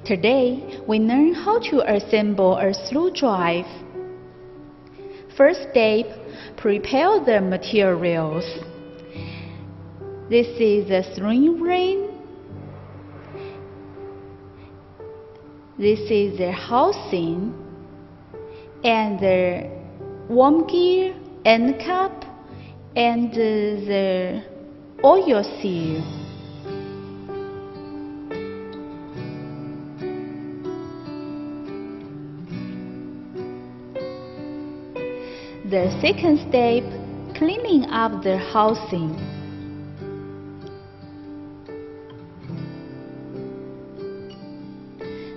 Today, we learn how to assemble a slew drive. First step, prepare the materials. This is the slewing ring. This is the housing and the worm gear, end cap, and the oil seal. The second step, cleaning up the housing.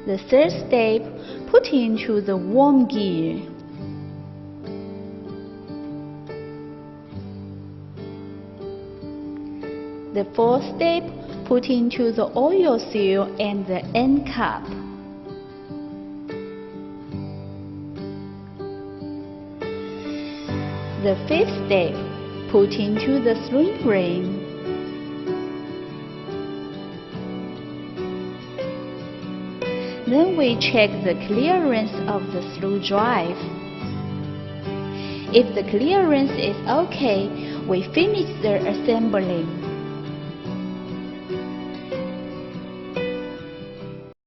The third step, putting into the worm gear. The fourth step, putting into the oil seal and the end cap. The fifth step, put into the slewing ring. Then we check the clearance of the slew drive. If the clearance is okay, we finish the assembling.